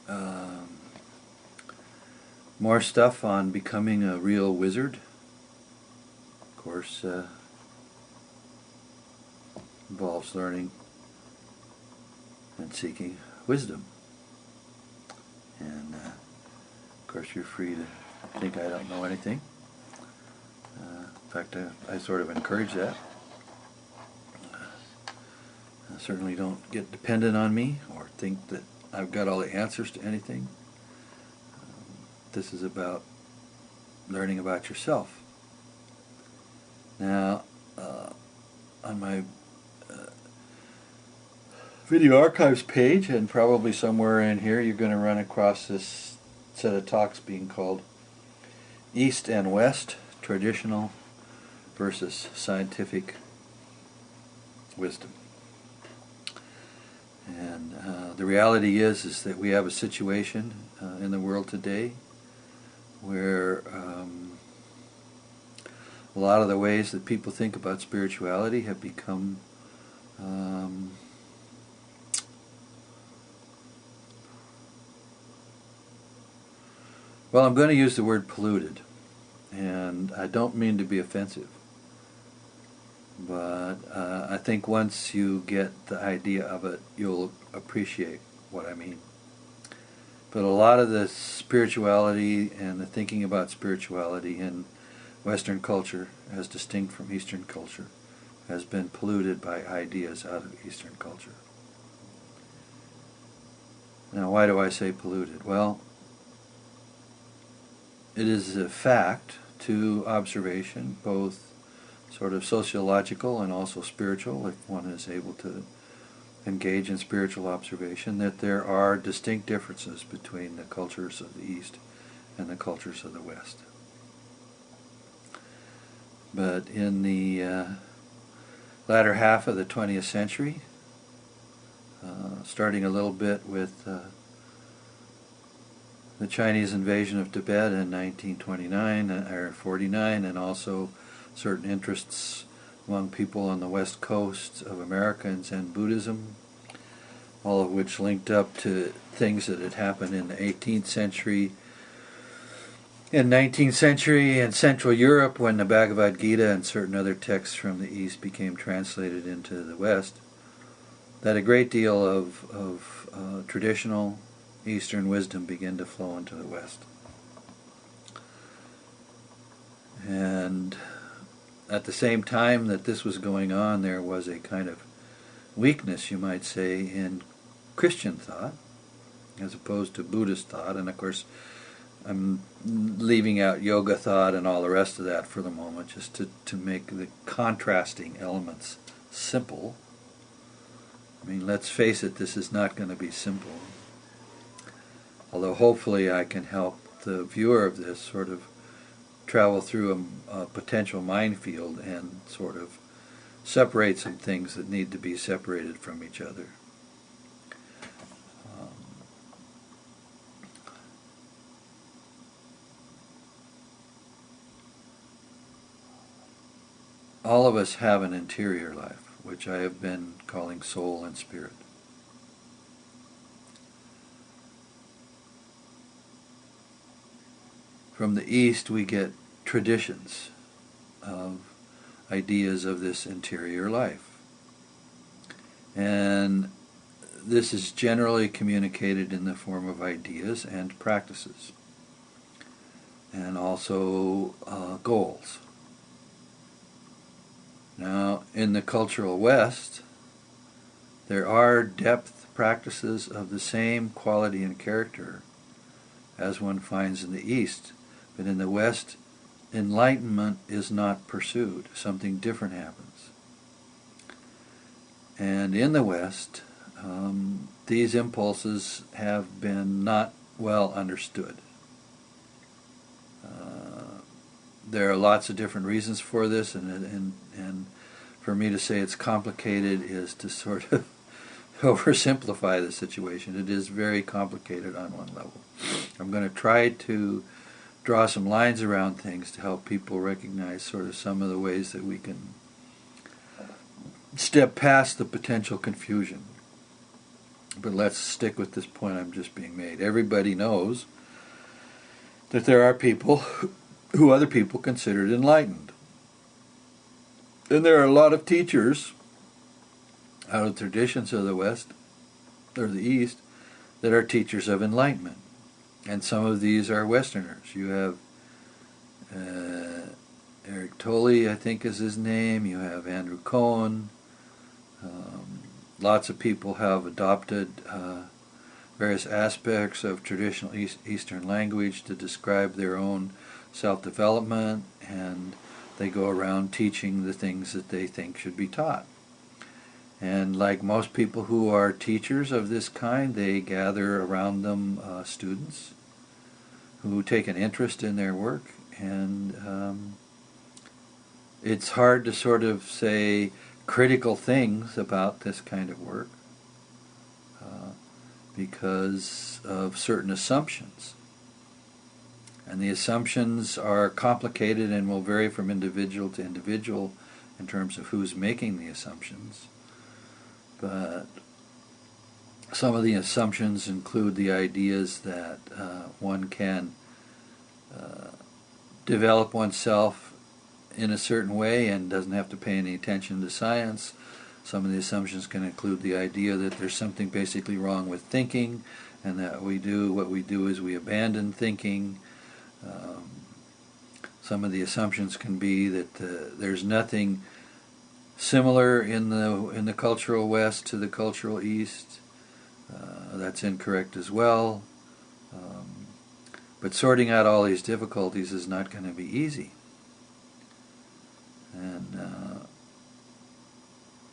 Um, More stuff on becoming a real wizard. Of course, involves learning and seeking wisdom. And of course, you're free to think I don't know anything. In fact, I sort of encourage that. Certainly don't get dependent on me or think that I've got all the answers to anything. This is about learning about yourself. Now, on my video archives page, and probably somewhere in here, you're going to run across this set of talks being called East and West, Traditional versus Scientific Wisdom. And the reality is that we have a situation in the world today where a lot of the ways that people think about spirituality have become well, I'm going to use the word polluted, and I don't mean to be offensive, but I think once you get the idea of it, you'll appreciate what I mean. But a lot of the spirituality and the thinking about spirituality in Western culture, as distinct from Eastern culture, has been polluted by ideas out of Eastern culture. Now, why do I say polluted? Well, it is a fact to observation, both sort of sociological and also spiritual, if one is able to engage in spiritual observation, that there are distinct differences between the cultures of the East and the cultures of the West. But in the latter half of the 20th century, starting a little bit with the Chinese invasion of Tibet in 1929 or 49, and also certain interests among people on the west coast of America in Zen Buddhism, all of which linked up to things that had happened in the 18th century, in 19th century in Central Europe when the Bhagavad Gita and certain other texts from the East became translated into the West, that a great deal of traditional Eastern wisdom began to flow into the West. And at the same time that this was going on, there was a kind of weakness, you might say, in Christian thought, as opposed to Buddhist thought. And of course, I'm leaving out yoga thought and all the rest of that for the moment, just to make the contrasting elements simple. I mean, let's face it, this is not going to be simple. Although hopefully I can help the viewer of this sort of travel through a potential minefield and sort of separate some things that need to be separated from each other. All of us have an interior life, which I have been calling soul and spirit. From the East, we get traditions of ideas of this interior life. And this is generally communicated in the form of ideas and practices, and also goals. Now, in the cultural West, there are depth practices of the same quality and character as one finds in the East. But in the West, enlightenment is not pursued. Something different happens. And in the West, these impulses have been not well understood. There are lots of different reasons for this, and for me to say it's complicated is to sort of oversimplify the situation. It is very complicated on one level. I'm going to try to draw some lines around things to help people recognize sort of some of the ways that we can step past the potential confusion. but let's stick with this point I'm just being made. Everybody knows that there are people who other people considered enlightened. And there are a lot of teachers out of traditions of the West, or the East, that are teachers of enlightenment. And some of these are Westerners. You have Eric Tolle, I think is his name. You have Andrew Cohen. Lots of people have adopted various aspects of traditional Eastern language to describe their own self-development, and they go around teaching the things that they think should be taught. And like most people who are teachers of this kind, they gather around them students who take an interest in their work, and it's hard to sort of say critical things about this kind of work because of certain assumptions. And the assumptions are complicated and will vary from individual to individual in terms of who's making the assumptions. But some of the assumptions include the ideas that one can develop oneself in a certain way and doesn't have to pay any attention to science. Some of the assumptions can include the idea that there's something basically wrong with thinking, and that what we do is we abandon thinking. Some of the assumptions can be that there's nothing similar in the cultural West to the cultural East. That's incorrect as well. But sorting out all these difficulties is not going to be easy. And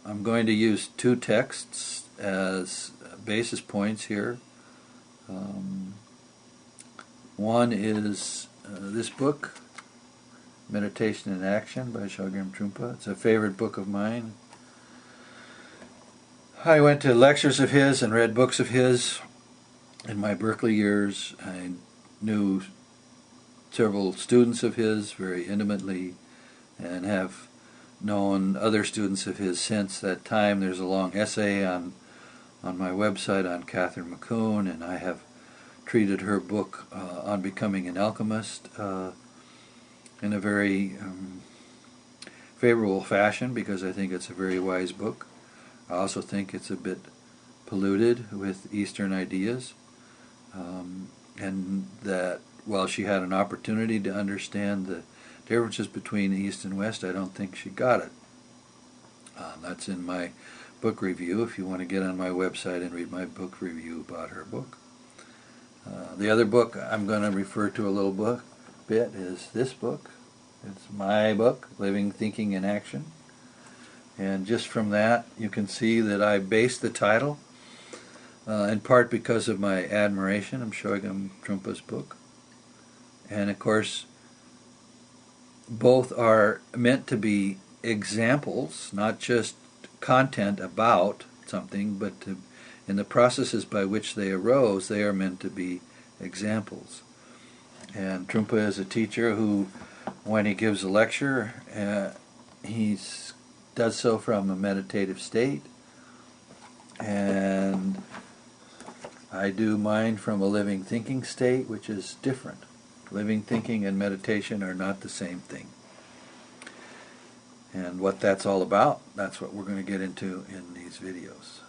I'm going to use two texts as basis points here. One is this book, Meditation in Action by Chogyam Trungpa. It's a favorite book of mine. I went to lectures of his and read books of his in my Berkeley years. I knew several students of his very intimately and have known other students of his since that time. There's a long essay on my website on Catherine McCune, and I have treated her book on becoming an alchemist in a very favorable fashion because I think it's a very wise book. I also think it's a bit polluted with Eastern ideas, and that while she had an opportunity to understand the differences between East and West, I don't think she got it. That's in my book review if you want to get on my website and read my book review about her book. The other book I'm going to refer to a little bit is this book. It's my book, Living, Thinking, in Action. And just from that, you can see that I based the title in part because of my admiration of Chogyam Trungpa's book. And of course, both are meant to be examples, not just content about something, but in the processes by which they arose, they are meant to be examples. And Trungpa is a teacher who, when he gives a lecture, he does so from a meditative state, and I do mine from a living thinking state, which is different. Living thinking and meditation are not the same thing. And what that's all about, that's what we're going to get into in these videos.